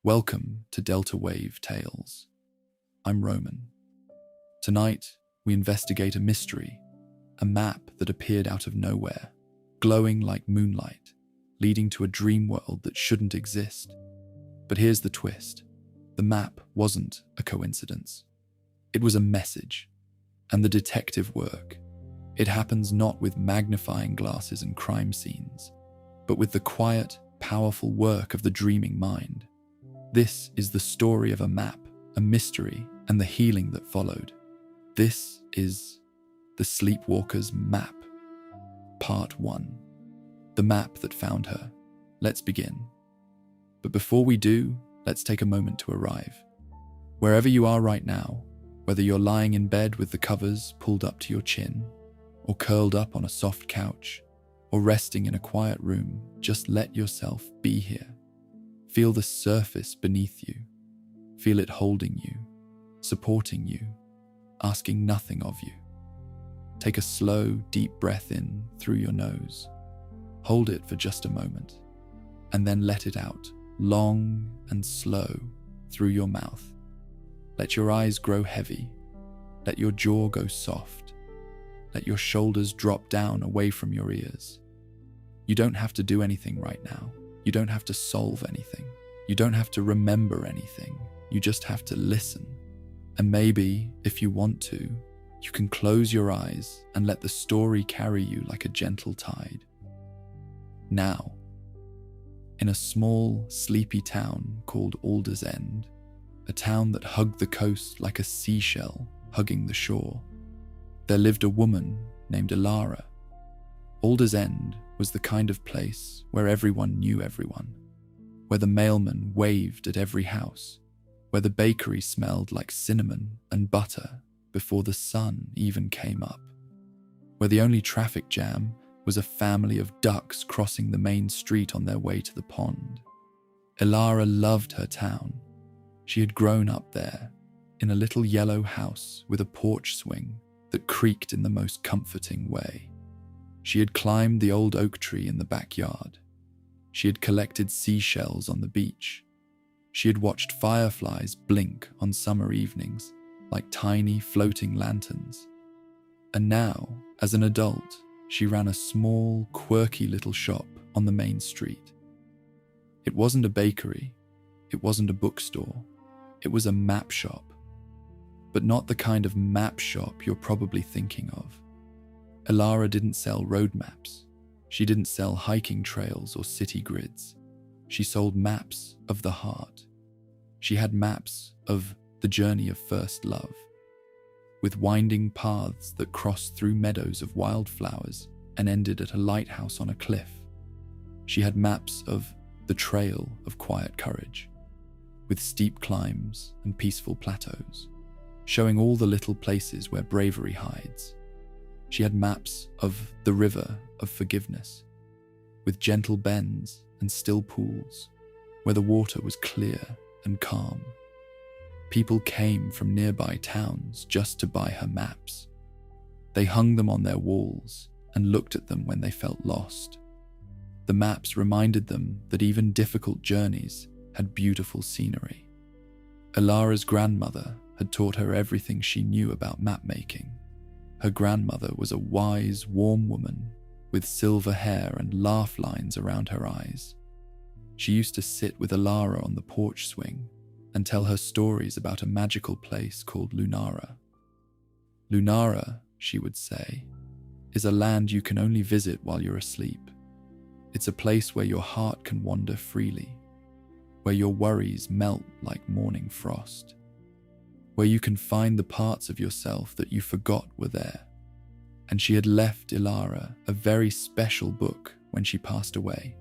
Welcome to Delta Wave Tales. I'm Roman. Tonight, we investigate a mystery, a map that appeared out of nowhere, glowing like moonlight, leading to a dream world that shouldn't exist. But here's the twist. The map wasn't a coincidence. It was a message. And the detective work, it happens not with magnifying glasses and crime scenes, but with the quiet, powerful work of the dreaming mind. This is the story of a map, a mystery, and the healing that followed. This is the Sleepwalker's Map, Part 1. The map that found her. Let's begin. But before we do, let's take a moment to arrive. Wherever you are right now, whether you're lying in bed with the covers pulled up to your chin, or curled up on a soft couch, or resting in a quiet room, just let yourself be here. Feel the surface beneath you. Feel it holding you, supporting you, asking nothing of you. Take a slow, deep breath in through your nose. Hold it for just a moment, and then let it out, long and slow, through your mouth. Let your eyes grow heavy. Let your jaw go soft. Let your shoulders drop down away from your ears. You don't have to do anything right now. You don't have to solve anything. You don't have to remember anything. You just have to listen. And maybe, if you want to, you can close your eyes and let the story carry you like a gentle tide. Now, in a small, sleepy town called Alder's End, a town that hugged the coast like a seashell hugging the shore, there lived a woman named Ilara. Alder's End was the kind of place where everyone knew everyone, where the mailman waved at every house, where the bakery smelled like cinnamon and butter before the sun even came up, where the only traffic jam was a family of ducks crossing the main street on their way to the pond. Ilara loved her town. She had grown up there, in a little yellow house with a porch swing that creaked in the most comforting way. She had climbed the old oak tree in the backyard. She had collected seashells on the beach. She had watched fireflies blink on summer evenings like tiny floating lanterns. And now, as an adult, she ran a small, quirky little shop on the main street. It wasn't a bakery. It wasn't a bookstore. It was a map shop. But not the kind of map shop you're probably thinking of. Ilara didn't sell road maps. She didn't sell hiking trails or city grids. She sold maps of the heart. She had maps of the journey of first love, with winding paths that crossed through meadows of wildflowers and ended at a lighthouse on a cliff. She had maps of the trail of quiet courage, with steep climbs and peaceful plateaus, showing all the little places where bravery hides. She had maps of the river of forgiveness, with gentle bends and still pools, where the water was clear and calm. People came from nearby towns just to buy her maps. They hung them on their walls and looked at them when they felt lost. The maps reminded them that even difficult journeys had beautiful scenery. Ilara's grandmother had taught her everything she knew about map-making. Her grandmother was a wise, warm woman with silver hair and laugh lines around her eyes. She used to sit with Ilara on the porch swing and tell her stories about a magical place called Lunara. Lunara, she would say, is a land you can only visit while you're asleep. It's a place where your heart can wander freely, where your worries melt like morning frost, where you can find the parts of yourself that you forgot were there. And she had left Ilara a very special book when she passed away.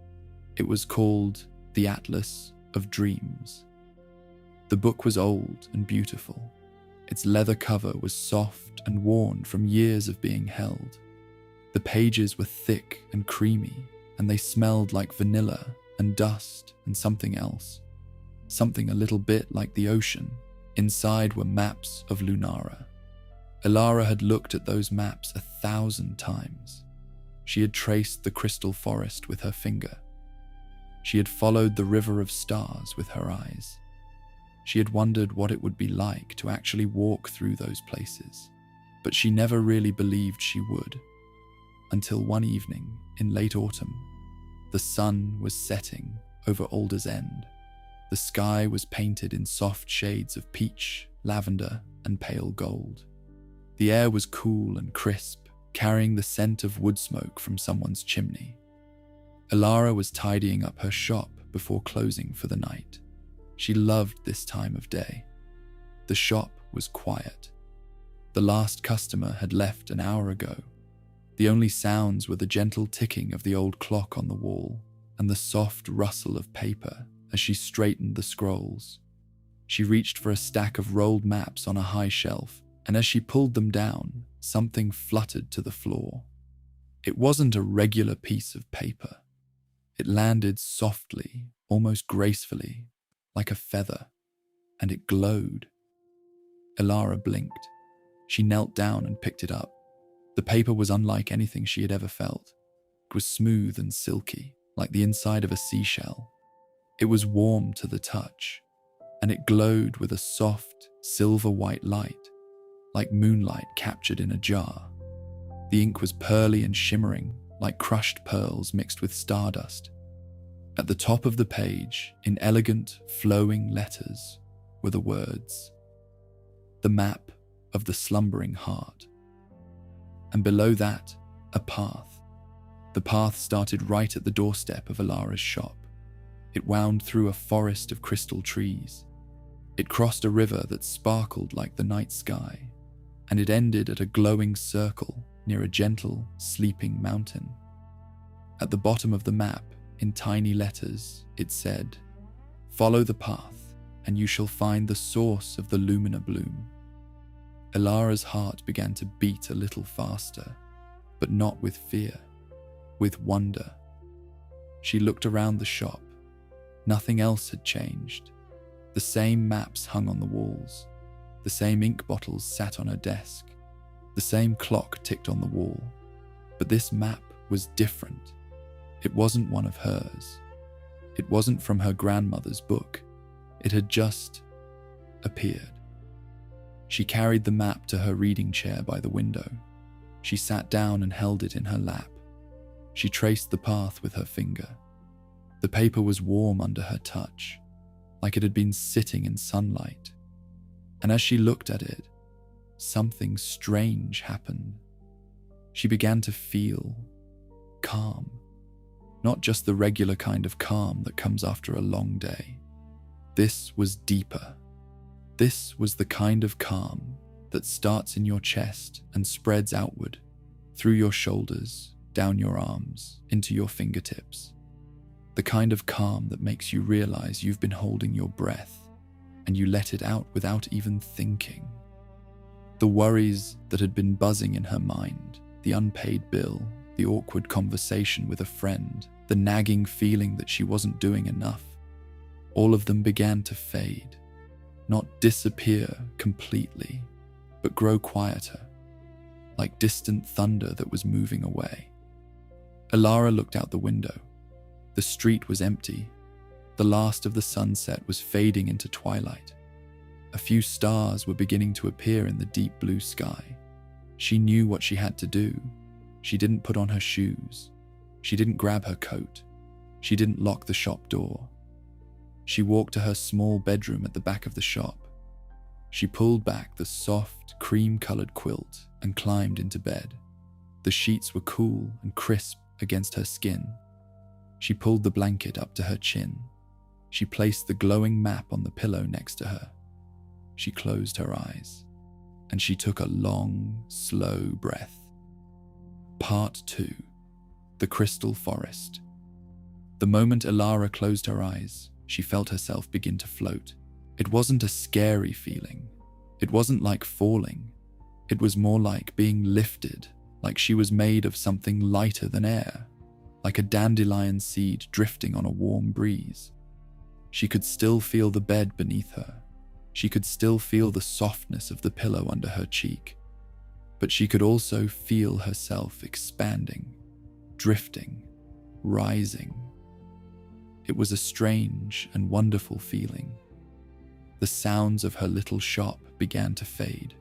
It was called The Atlas of Dreams. The book was old and beautiful. Its leather cover was soft and worn from years of being held. The pages were thick and creamy, and they smelled like vanilla and dust and something else, something a little bit like the ocean. Inside were maps of Lunara. Ilara had looked at those maps 1,000 times. She had traced the crystal forest with her finger. She had followed the river of stars with her eyes. She had wondered what it would be like to actually walk through those places, but she never really believed she would. Until one evening in late autumn, the sun was setting over Alder's End. The sky was painted in soft shades of peach, lavender, and pale gold. The air was cool and crisp, carrying the scent of wood smoke from someone's chimney. Elara was tidying up her shop before closing for the night. She loved this time of day. The shop was quiet. The last customer had left an hour ago. The only sounds were the gentle ticking of the old clock on the wall and the soft rustle of paper as she straightened the scrolls. She reached for a stack of rolled maps on a high shelf, and as she pulled them down, something fluttered to the floor. It wasn't a regular piece of paper. It landed softly, almost gracefully, like a feather, and it glowed. Elara blinked. She knelt down and picked it up. The paper was unlike anything she had ever felt. It was smooth and silky, like the inside of a seashell. It was warm to the touch, and it glowed with a soft, silver-white light, like moonlight captured in a jar. The ink was pearly and shimmering, like crushed pearls mixed with stardust. At the top of the page, in elegant, flowing letters, were the words, "The map of the slumbering heart." And below that, a path. The path started right at the doorstep of Elara's shop. It wound through a forest of crystal trees. It crossed a river that sparkled like the night sky, and it ended at a glowing circle near a gentle, sleeping mountain. At the bottom of the map, in tiny letters, it said, "Follow the path, and you shall find the source of the Lumina bloom." Elara's heart began to beat a little faster, but not with fear, with wonder. She looked around the shop. Nothing else had changed. The same maps hung on the walls. The same ink bottles sat on her desk. The same clock ticked on the wall. But this map was different. It wasn't one of hers. It wasn't from her grandmother's book. It had just appeared. She carried the map to her reading chair by the window. She sat down and held it in her lap. She traced the path with her finger. The paper was warm under her touch, like it had been sitting in sunlight. And as she looked at it, something strange happened. She began to feel calm. Not just the regular kind of calm that comes after a long day. This was deeper. This was the kind of calm that starts in your chest and spreads outward, through your shoulders, down your arms, into your fingertips. The kind of calm that makes you realize you've been holding your breath, and you let it out without even thinking. The worries that had been buzzing in her mind, the unpaid bill, the awkward conversation with a friend, the nagging feeling that she wasn't doing enough, all of them began to fade. Not disappear completely, but grow quieter, like distant thunder that was moving away. Elara looked out the window. The street was empty. The last of the sunset was fading into twilight. A few stars were beginning to appear in the deep blue sky. She knew what she had to do. She didn't put on her shoes. She didn't grab her coat. She didn't lock the shop door. She walked to her small bedroom at the back of the shop. She pulled back the soft, cream-colored quilt and climbed into bed. The sheets were cool and crisp against her skin. She pulled the blanket up to her chin. She placed the glowing map on the pillow next to her. She closed her eyes, and she took a long, slow breath. Part 2. The Crystal Forest. The moment Elara closed her eyes, she felt herself begin to float. It wasn't a scary feeling. It wasn't like falling. It was more like being lifted, like she was made of something lighter than air, like a dandelion seed drifting on a warm breeze. She could still feel the bed beneath her. She could still feel the softness of the pillow under her cheek. But she could also feel herself expanding, drifting, rising. It was a strange and wonderful feeling. The sounds of her little shop began to fade.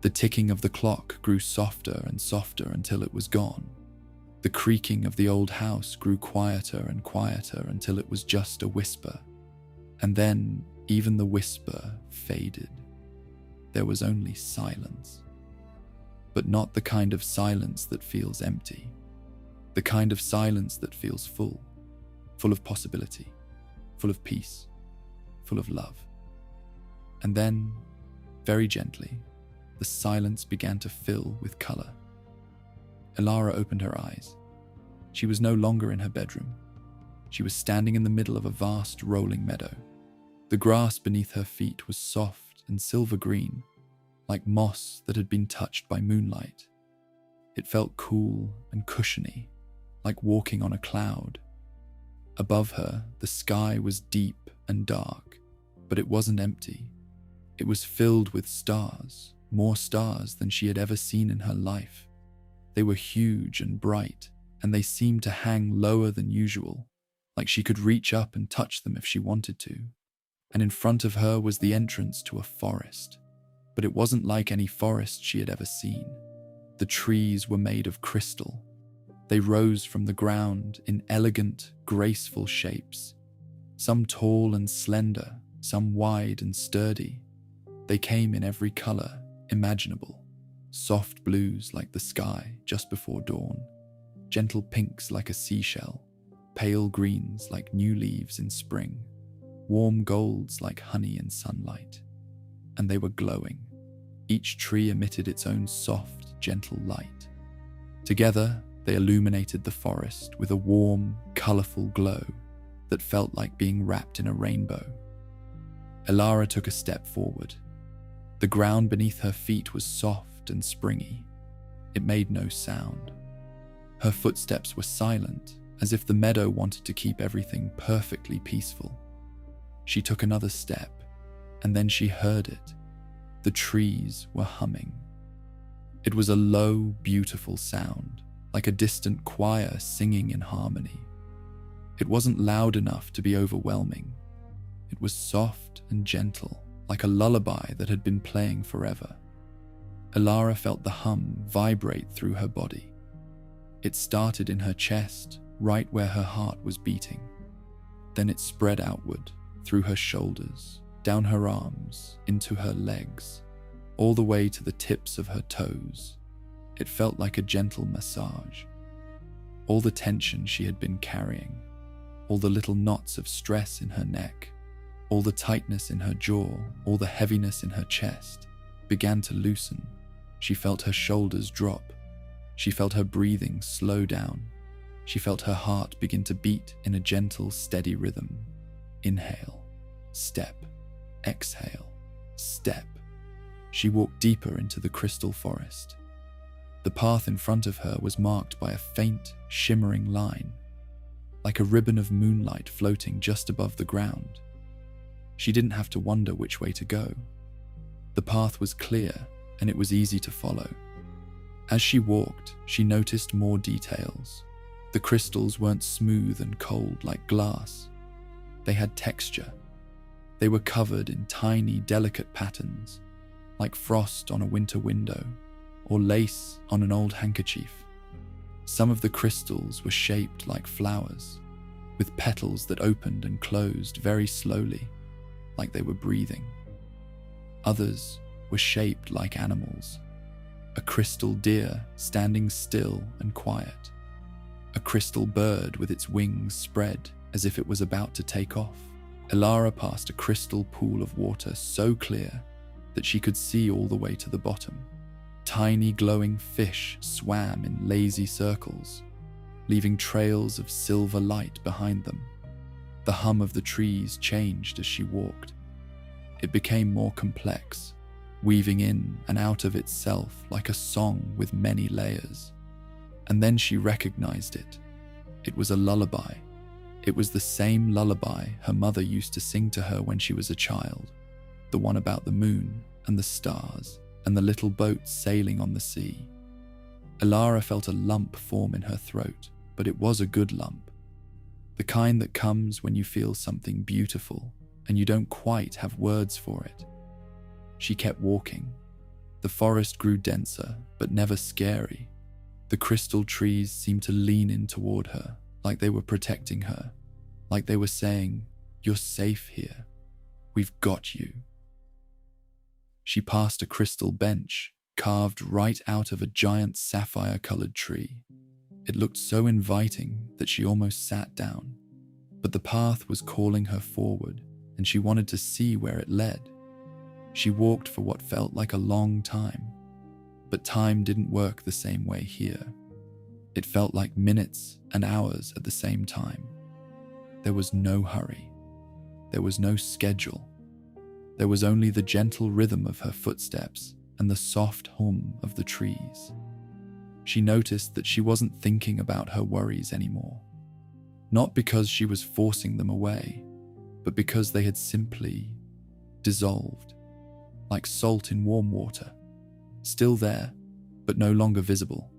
The ticking of the clock grew softer and softer until it was gone. The creaking of the old house grew quieter and quieter until it was just a whisper. And then even the whisper faded. There was only silence. But not the kind of silence that feels empty. The kind of silence that feels full of possibility, full of peace, full of love. And then, very gently, the silence began to fill with color. Elara opened her eyes. She was no longer in her bedroom. She was standing in the middle of a vast rolling meadow. The grass beneath her feet was soft and silver green, like moss that had been touched by moonlight. It felt cool and cushiony, like walking on a cloud. Above her, the sky was deep and dark, but it wasn't empty. It was filled with stars, more stars than she had ever seen in her life. They were huge and bright, and they seemed to hang lower than usual, like she could reach up and touch them if she wanted to. And in front of her was the entrance to a forest. But it wasn't like any forest she had ever seen. The trees were made of crystal. They rose from the ground in elegant, graceful shapes, some tall and slender, some wide and sturdy. They came in every color imaginable, soft blues like the sky just before dawn, gentle pinks like a seashell, pale greens like new leaves in spring, warm golds like honey in sunlight. And they were glowing. Each tree emitted its own soft, gentle light. Together, they illuminated the forest with a warm, colorful glow that felt like being wrapped in a rainbow. Elara took a step forward. The ground beneath her feet was soft and springy. It made no sound. Her footsteps were silent, as if the meadow wanted to keep everything perfectly peaceful. She took another step, and then she heard it. The trees were humming. It was a low, beautiful sound, like a distant choir singing in harmony. It wasn't loud enough to be overwhelming. It was soft and gentle, like a lullaby that had been playing forever. Elara felt the hum vibrate through her body. It started in her chest, right where her heart was beating. Then it spread outward, through her shoulders, down her arms, into her legs, all the way to the tips of her toes. It felt like a gentle massage. All the tension she had been carrying, all the little knots of stress in her neck, all the tightness in her jaw, all the heaviness in her chest, began to loosen. She felt her shoulders drop. She felt her breathing slow down. She felt her heart begin to beat in a gentle, steady rhythm. Inhale, step, exhale, step. She walked deeper into the crystal forest. The path in front of her was marked by a faint, shimmering line, like a ribbon of moonlight floating just above the ground. She didn't have to wonder which way to go. The path was clear, and it was easy to follow. As she walked, she noticed more details. The crystals weren't smooth and cold like glass. They had texture. They were covered in tiny, delicate patterns, like frost on a winter window, or lace on an old handkerchief. Some of the crystals were shaped like flowers, with petals that opened and closed very slowly, like they were breathing. Others were shaped like animals. A crystal deer standing still and quiet. A crystal bird with its wings spread as if it was about to take off. Elara passed a crystal pool of water so clear that she could see all the way to the bottom. Tiny glowing fish swam in lazy circles, leaving trails of silver light behind them. The hum of the trees changed as she walked. It became more complex, weaving in and out of itself like a song with many layers. And then she recognized it. It was a lullaby. It was the same lullaby her mother used to sing to her when she was a child, the one about the moon and the stars and the little boats sailing on the sea. Elara felt a lump form in her throat, but it was a good lump. The kind that comes when you feel something beautiful and you don't quite have words for it. She kept walking. The forest grew denser, but never scary. The crystal trees seemed to lean in toward her, like they were protecting her, like they were saying, "You're safe here. We've got you." She passed a crystal bench, carved right out of a giant sapphire-colored tree. It looked so inviting that she almost sat down. But the path was calling her forward, and she wanted to see where it led. She walked for what felt like a long time, but time didn't work the same way here. It felt like minutes and hours at the same time. There was no hurry. There was no schedule. There was only the gentle rhythm of her footsteps and the soft hum of the trees. She noticed that she wasn't thinking about her worries anymore. Not because she was forcing them away, but because they had simply dissolved, like salt in warm water, still there, but no longer visible,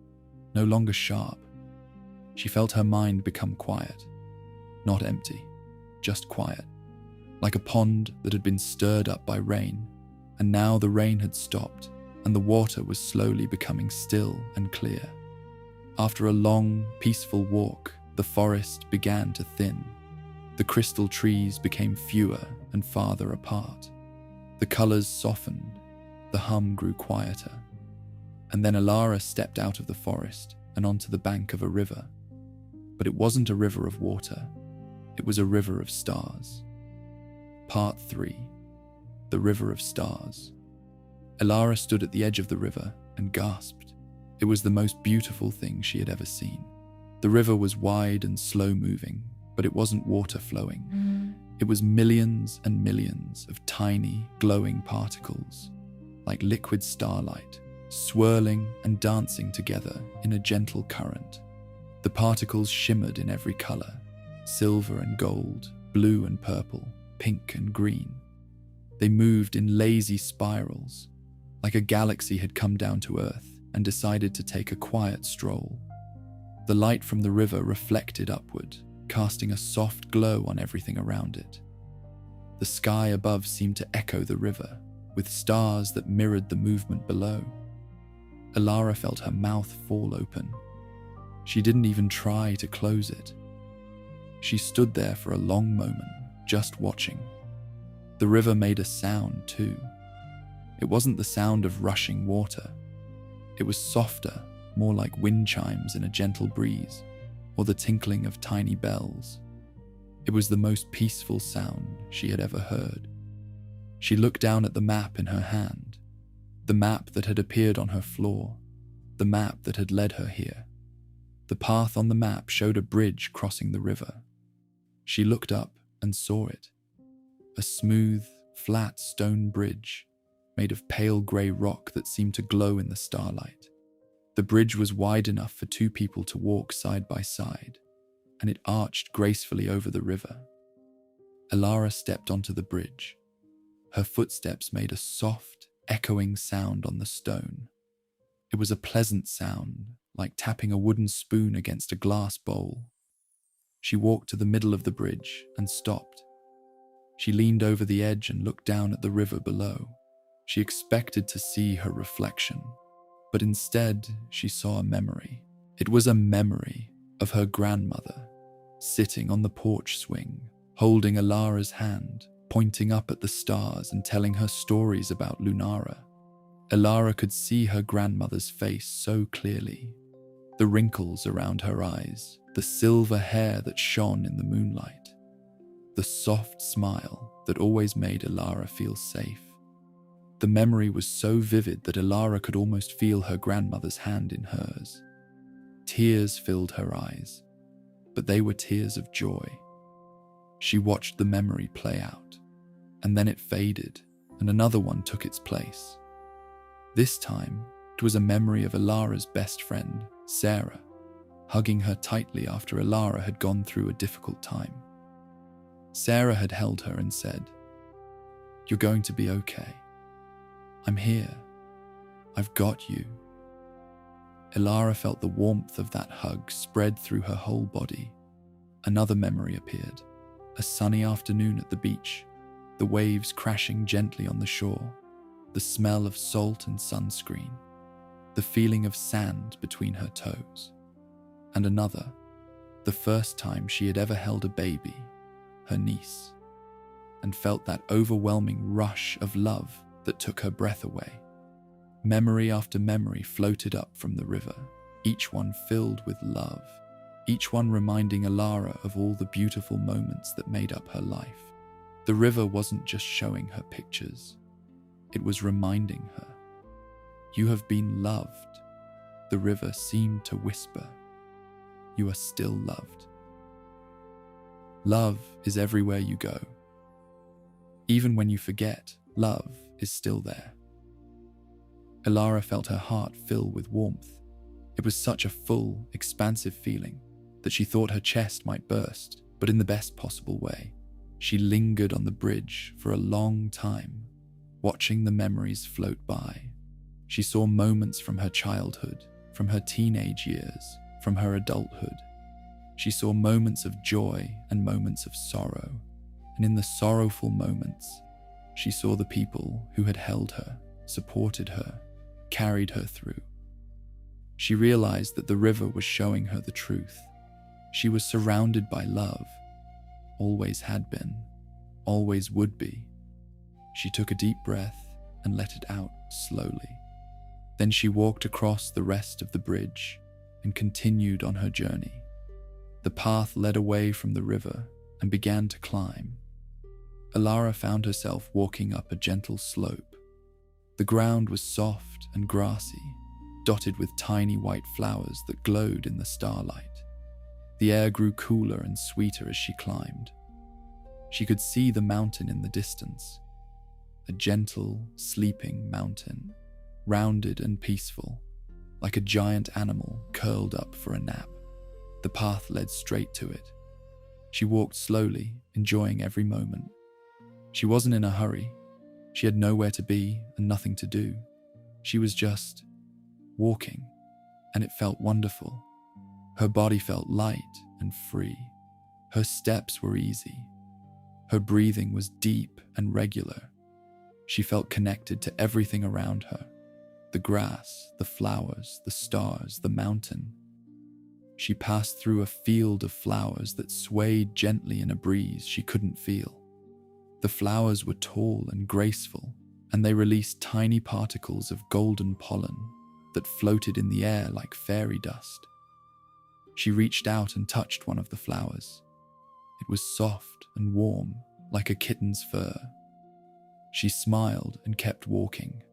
no longer sharp. She felt her mind become quiet, not empty, just quiet, like a pond that had been stirred up by rain, and now the rain had stopped, and the water was slowly becoming still and clear. After a long, peaceful walk, the forest began to thin. The crystal trees became fewer and farther apart. The colors softened, the hum grew quieter. And then Alara stepped out of the forest and onto the bank of a river. But it wasn't a river of water, it was a river of stars. Part 3. The River of Stars. Alara stood at the edge of the river and gasped. It was the most beautiful thing she had ever seen. The river was wide and slow-moving, but it wasn't water flowing. It was millions and millions of tiny, glowing particles, like liquid starlight, swirling and dancing together in a gentle current. The particles shimmered in every color, silver and gold, blue and purple, pink and green. They moved in lazy spirals, like a galaxy had come down to Earth and decided to take a quiet stroll. The light from the river reflected upward, casting a soft glow on everything around it. The sky above seemed to echo the river, with stars that mirrored the movement below. Alara felt her mouth fall open. She didn't even try to close it. She stood there for a long moment, just watching. The river made a sound too. It wasn't the sound of rushing water. It was softer, more like wind chimes in a gentle breeze, or the tinkling of tiny bells. It was the most peaceful sound she had ever heard. She looked down at the map in her hand, the map that had appeared on her floor, the map that had led her here. The path on the map showed a bridge crossing the river. She looked up and saw it. A smooth, flat stone bridge made of pale grey rock that seemed to glow in the starlight. The bridge was wide enough for two people to walk side by side, and it arched gracefully over the river. Alara stepped onto the bridge. Her footsteps made a soft, echoing sound on the stone. It was a pleasant sound, like tapping a wooden spoon against a glass bowl. She walked to the middle of the bridge and stopped. She leaned over the edge and looked down at the river below. She expected to see her reflection, but instead she saw a memory. It was a memory of her grandmother, sitting on the porch swing, holding Alara's hand, pointing up at the stars and telling her stories about Lunara. Alara could see her grandmother's face so clearly. The wrinkles around her eyes, the silver hair that shone in the moonlight, the soft smile that always made Alara feel safe. The memory was so vivid that Alara could almost feel her grandmother's hand in hers. Tears filled her eyes, but they were tears of joy. She watched the memory play out, and then it faded, and another one took its place. This time, it was a memory of Alara's best friend, Sarah, hugging her tightly after Alara had gone through a difficult time. Sarah had held her and said, "You're going to be okay. I'm here. I've got you." Alara felt the warmth of that hug spread through her whole body, Another memory appeared. A sunny afternoon at the beach, the waves crashing gently on the shore, the smell of salt and sunscreen, the feeling of sand between her toes. And another, the first time she had ever held a baby, her niece, and felt that overwhelming rush of love that took her breath away. Memory after memory floated up from the river, each one filled with love, each one reminding Alara of all the beautiful moments that made up her life. The river wasn't just showing her pictures, it was reminding her, "You have been loved." The river seemed to whisper, "You are still loved." Love is everywhere you go. Even when you forget, love is still there. Alara felt her heart fill with warmth. It was such a full, expansive feeling that she thought her chest might burst, but in the best possible way. She lingered on the bridge for a long time, watching the memories float by. She saw moments from her childhood, from her teenage years, from her adulthood. She saw moments of joy and moments of sorrow, and in the sorrowful moments, she saw the people who had held her, supported her, carried her through. She realized that the river was showing her the truth. She was surrounded by love, always had been, always would be. She took a deep breath and let it out slowly. Then she walked across the rest of the bridge and continued on her journey. The path led away from the river and began to climb. Alara found herself walking up a gentle slope. The ground was soft and grassy, dotted with tiny white flowers that glowed in the starlight. The air grew cooler and sweeter as she climbed. She could see the mountain in the distance, a gentle, sleeping mountain, rounded and peaceful, like a giant animal curled up for a nap. The path led straight to it. She walked slowly, enjoying every moment. She wasn't in a hurry. She had nowhere to be and nothing to do. She was just walking, and it felt wonderful. Her body felt light and free. Her steps were easy. Her breathing was deep and regular. She felt connected to everything around her. The grass, the flowers, the stars, the mountain. She passed through a field of flowers that swayed gently in a breeze she couldn't feel. The flowers were tall and graceful, and they released tiny particles of golden pollen that floated in the air like fairy dust. She reached out and touched one of the flowers. It was soft and warm, like a kitten's fur. She smiled and kept walking.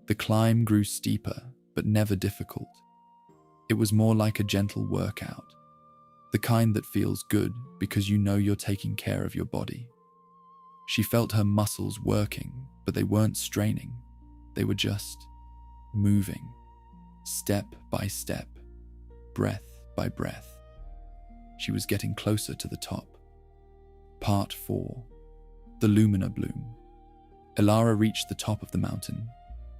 The climb grew steeper, but never difficult. It was more like a gentle workout, the kind that feels good because you know you're taking care of your body. She felt her muscles working, but they weren't straining. They were just moving, step by step, breath by breath. She was getting closer to the top. Part 4. The Lumina Bloom. Alara reached the top of the mountain,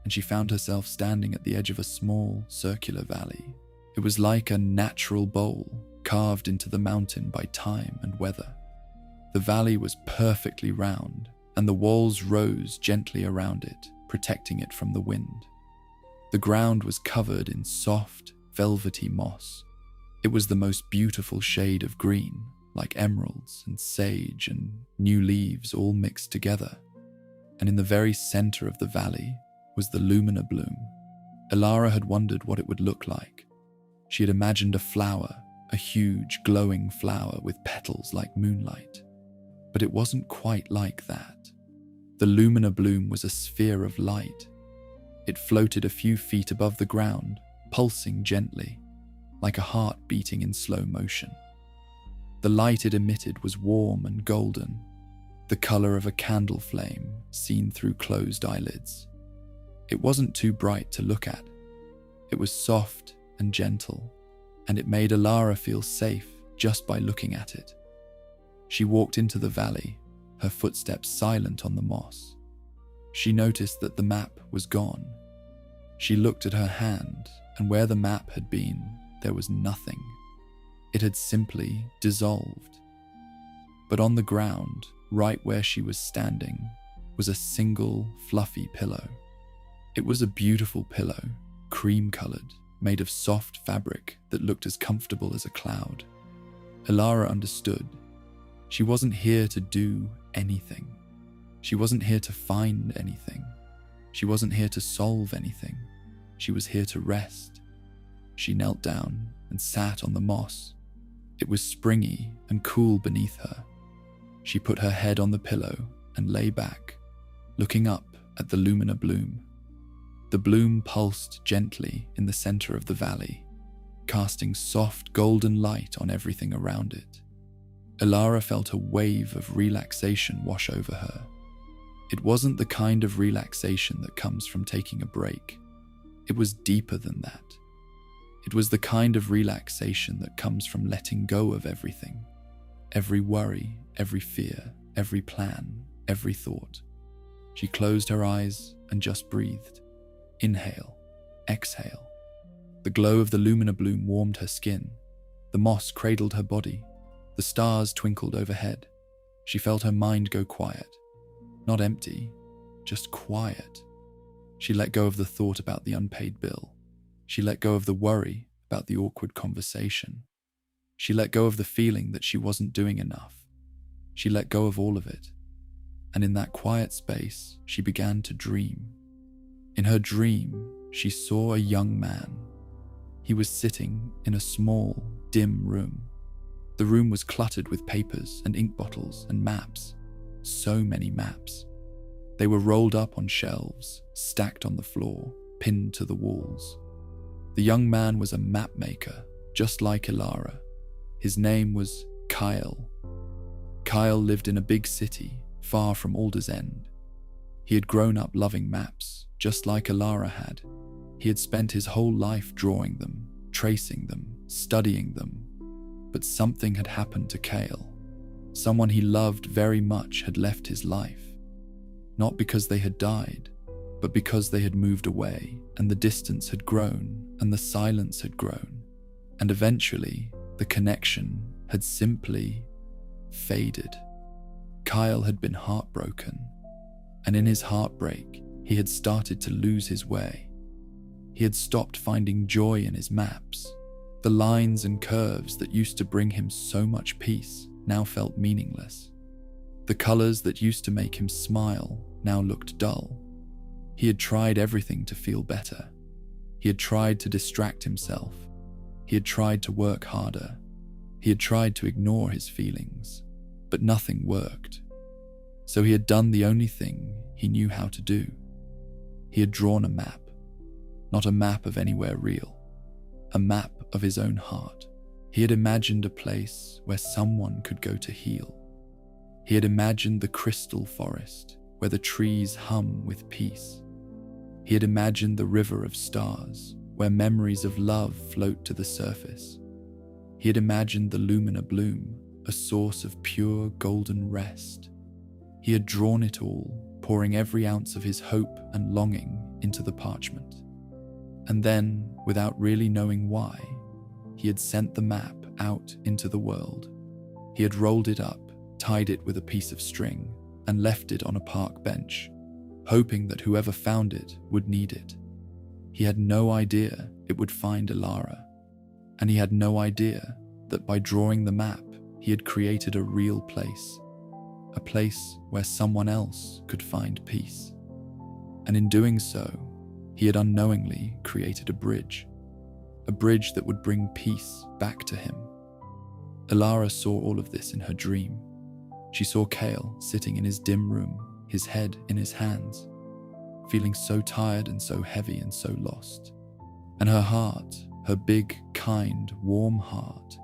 and she found herself standing at the edge of a small, circular valley. It was like a natural bowl carved into the mountain by time and weather. The valley was perfectly round, and the walls rose gently around it, protecting it from the wind. The ground was covered in soft, velvety moss. It was the most beautiful shade of green, like emeralds and sage and new leaves all mixed together. And in the very center of the valley was the Lumina Bloom. Alara had wondered what it would look like. She had imagined a flower, a huge, glowing flower with petals like moonlight. But it wasn't quite like that. The Lumina Bloom was a sphere of light. It floated a few feet above the ground, pulsing gently, like a heart beating in slow motion. The light it emitted was warm and golden, the color of a candle flame seen through closed eyelids. It wasn't too bright to look at. It was soft and gentle, and it made Alara feel safe just by looking at it. She walked into the valley, her footsteps silent on the moss. She noticed that the map was gone. She looked at her hand, and where the map had been, there was nothing. It had simply dissolved. But on the ground, right where she was standing, was a single fluffy pillow. It was a beautiful pillow, cream-colored, made of soft fabric that looked as comfortable as a cloud. Elara understood. She wasn't here to do anything. She wasn't here to find anything. She wasn't here to solve anything. She was here to rest. She knelt down and sat on the moss. It was springy and cool beneath her. She put her head on the pillow and lay back, looking up at the lumina bloom. The bloom pulsed gently in the center of the valley, casting soft golden light on everything around it. Elara felt a wave of relaxation wash over her. It wasn't the kind of relaxation that comes from taking a break. It was deeper than that. It was the kind of relaxation that comes from letting go of everything. Every worry, every fear, every plan, every thought. She closed her eyes and just breathed. Inhale, exhale. The glow of the lumina bloom warmed her skin. The moss cradled her body. The stars twinkled overhead. She felt her mind go quiet. Not empty, just quiet. She let go of the thought about the unpaid bill. She let go of the worry about the awkward conversation. She let go of the feeling that she wasn't doing enough. She let go of all of it. And in that quiet space, she began to dream. In her dream, she saw a young man. He was sitting in a small, dim room. The room was cluttered with papers and ink bottles and maps. So many maps. They were rolled up on shelves, stacked on the floor, pinned to the walls. The young man was a map maker, just like Elara. His name was Kyle. Kyle lived in a big city, far from Alder's End. He had grown up loving maps, just like Elara had. He had spent his whole life drawing them, tracing them, studying them. But something had happened to Kyle. Someone he loved very much had left his life. Not because they had died, but because they had moved away, and the distance had grown, and the silence had grown, and eventually the connection had simply faded. Kyle had been heartbroken, and in his heartbreak, he had started to lose his way. He had stopped finding joy in his maps. The lines and curves that used to bring him so much peace now felt meaningless. The colors that used to make him smile now looked dull. He had tried everything to feel better. He had tried to distract himself. He had tried to work harder. He had tried to ignore his feelings, but nothing worked. So he had done the only thing he knew how to do. He had drawn a map, not a map of anywhere real, a map of his own heart. He had imagined a place where someone could go to heal. He had imagined the crystal forest where the trees hum with peace. He had imagined the river of stars where memories of love float to the surface. He had imagined the lumina bloom, a source of pure golden rest. He had drawn it all, pouring every ounce of his hope and longing into the parchment. And then, without really knowing why, he had sent the map out into the world. He had rolled it up, tied it with a piece of string, and left it on a park bench, hoping that whoever found it would need it. He had no idea it would find Elara, and he had no idea that by drawing the map, he had created a real place, a place where someone else could find peace. And in doing so, he had unknowingly created a bridge that would bring peace back to him. Elara saw all of this in her dream. She saw Kale sitting in his dim room, his head in his hands, feeling so tired and so heavy and so lost. And her heart, her big, kind, warm heart,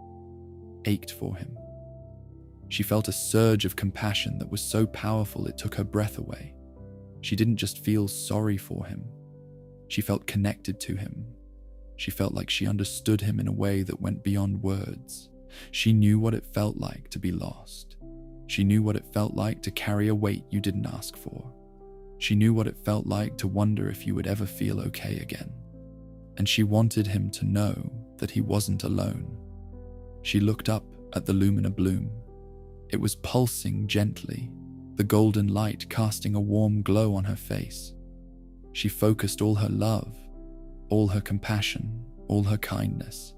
ached for him. She felt a surge of compassion that was so powerful it took her breath away. She didn't just feel sorry for him. She felt connected to him. She felt like she understood him in a way that went beyond words. She knew what it felt like to be lost. She knew what it felt like to carry a weight you didn't ask for. She knew what it felt like to wonder if you would ever feel okay again. And she wanted him to know that he wasn't alone. She looked up at the luminous bloom. It was pulsing gently, the golden light casting a warm glow on her face. She focused all her love, all her compassion, all her kindness,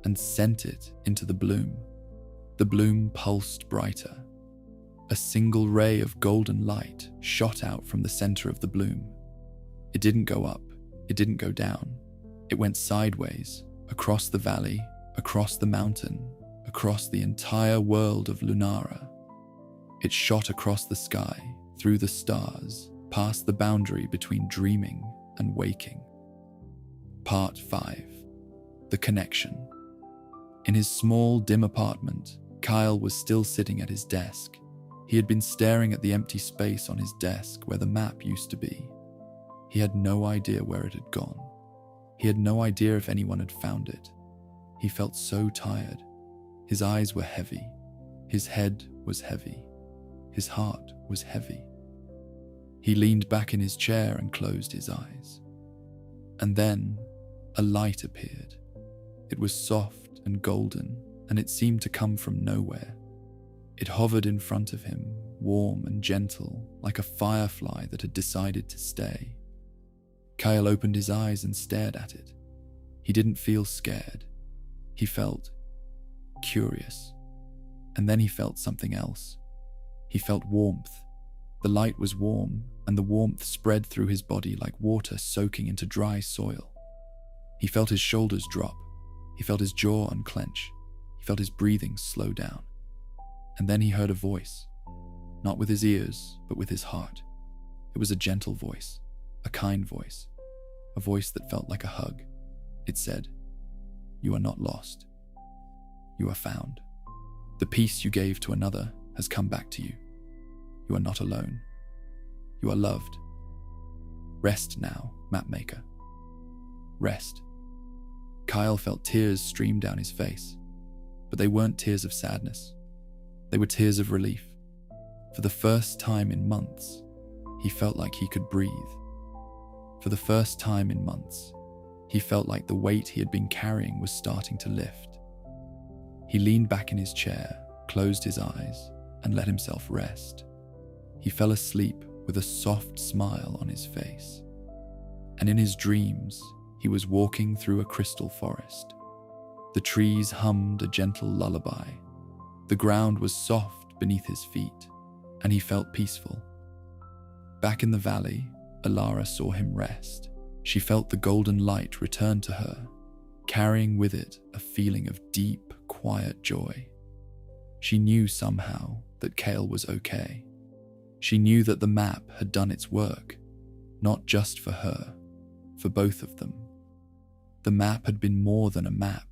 and sent it into the bloom. The bloom pulsed brighter. A single ray of golden light shot out from the center of the bloom. It didn't go up, it didn't go down. It went sideways, across the valley, across the mountain, across the entire world of Lunara. It shot across the sky, through the stars, past the boundary between dreaming and waking. Part 5. The Connection. In his small, dim apartment, Kyle was still sitting at his desk. He had been staring at the empty space on his desk where the map used to be. He had no idea where it had gone. He had no idea if anyone had found it. He felt so tired. His eyes were heavy. His head was heavy. His heart was heavy. He leaned back in his chair and closed his eyes. And then a light appeared. It was soft and golden, and it seemed to come from nowhere. It hovered in front of him, warm and gentle, like a firefly that had decided to stay. Kyle opened his eyes and stared at it. He didn't feel scared. He felt curious. And then he felt something else. He felt warmth. The light was warm, and the warmth spread through his body like water soaking into dry soil. He felt his shoulders drop. He felt his jaw unclench. He felt his breathing slow down. And then he heard a voice, not with his ears, but with his heart. It was a gentle voice, a kind voice, a voice that felt like a hug. It said, "You are not lost. You are found. The peace you gave to another has come back to you. You are not alone. You are loved. Rest now, Mapmaker. Rest." Kyle felt tears stream down his face, but they weren't tears of sadness. They were tears of relief. For the first time in months, he felt like he could breathe. For the first time in months, he felt like the weight he had been carrying was starting to lift. He leaned back in his chair, closed his eyes, and let himself rest. He fell asleep with a soft smile on his face. And in his dreams, he was walking through a crystal forest. The trees hummed a gentle lullaby. The ground was soft beneath his feet, and he felt peaceful. Back in the valley, Alara saw him rest. She felt the golden light return to her, carrying with it a feeling of deep, quiet joy. She knew somehow that Kale was okay. She knew that the map had done its work, not just for her, for both of them. The map had been more than a map.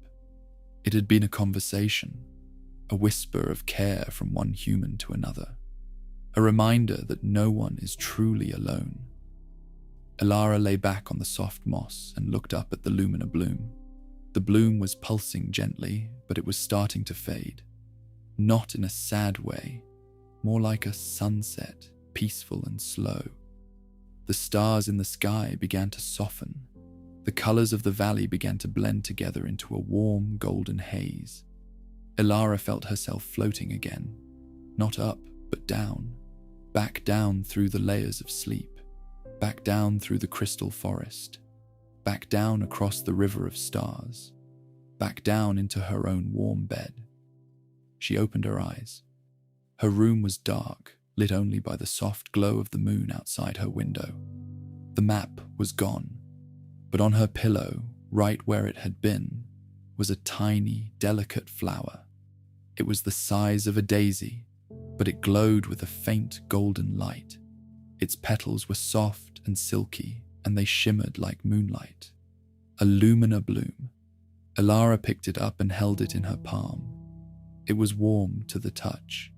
It had been a conversation, a whisper of care from one human to another, a reminder that no one is truly alone. Alara lay back on the soft moss and looked up at the luminous bloom. The bloom was pulsing gently, but it was starting to fade. Not in a sad way, more like a sunset, peaceful and slow. The stars in the sky began to soften. The colors of the valley began to blend together into a warm, golden haze. Alara felt herself floating again, not up, but down, back down through the layers of sleep, back down through the crystal forest, back down across the river of stars, back down into her own warm bed. She opened her eyes. Her room was dark, lit only by the soft glow of the moon outside her window. The map was gone, but on her pillow, right where it had been, was a tiny, delicate flower. It was the size of a daisy, but it glowed with a faint golden light. Its petals were soft and silky, and they shimmered like moonlight. A luminous bloom. Alara picked it up and held it in her palm. It was warm to the touch.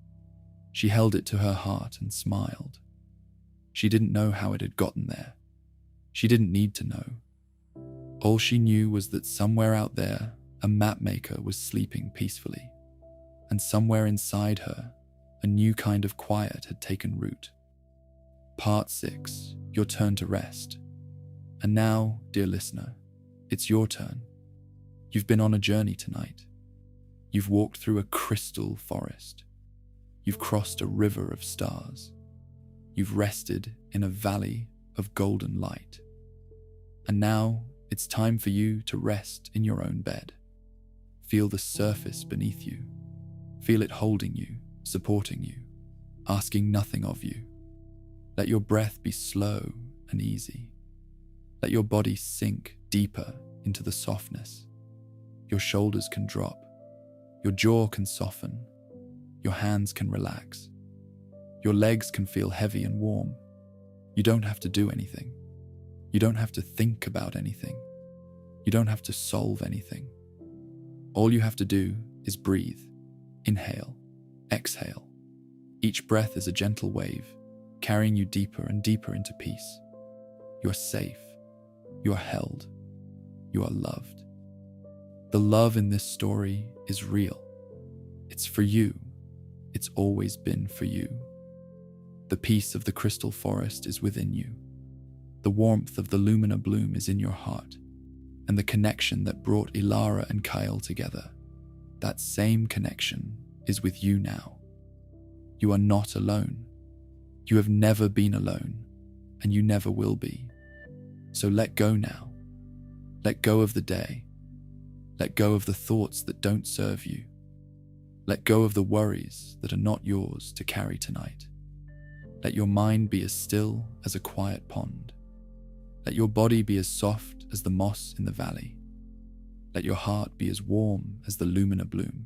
She held it to her heart and smiled. She didn't know how it had gotten there. She didn't need to know. All she knew was that somewhere out there, a mapmaker was sleeping peacefully. And somewhere inside her, a new kind of quiet had taken root. Part 6, your turn to rest. And now, dear listener, it's your turn. You've been on a journey tonight. You've walked through a crystal forest. You've crossed a river of stars. You've rested in a valley of golden light. And now it's time for you to rest in your own bed. Feel the surface beneath you. Feel it holding you, supporting you, asking nothing of you. Let your breath be slow and easy. Let your body sink deeper into the softness. Your shoulders can drop. Your jaw can soften. Your hands can relax. Your legs can feel heavy and warm. You don't have to do anything. You don't have to think about anything. You don't have to solve anything. All you have to do is breathe. Inhale, exhale. Each breath is a gentle wave, carrying you deeper and deeper into peace. You're safe. You are held. You are loved. The love in this story is real. It's for you. It's always been for you. The peace of the crystal forest is within you. The warmth of the lumina bloom is in your heart. And the connection that brought Ilara and Kyle together, that same connection is with you now. You are not alone. You have never been alone, and you never will be. So let go now. Let go of the day. Let go of the thoughts that don't serve you. Let go of the worries that are not yours to carry tonight. Let your mind be as still as a quiet pond. Let your body be as soft as the moss in the valley. Let your heart be as warm as the lumina bloom.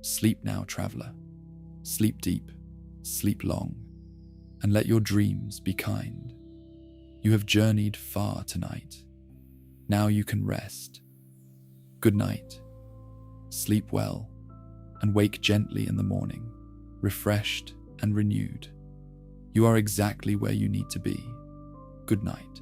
Sleep now, traveler. Sleep deep, sleep long, and let your dreams be kind. You have journeyed far tonight. Now you can rest. Good night. Sleep well, and wake gently in the morning, refreshed and renewed. You are exactly where you need to be. Good night.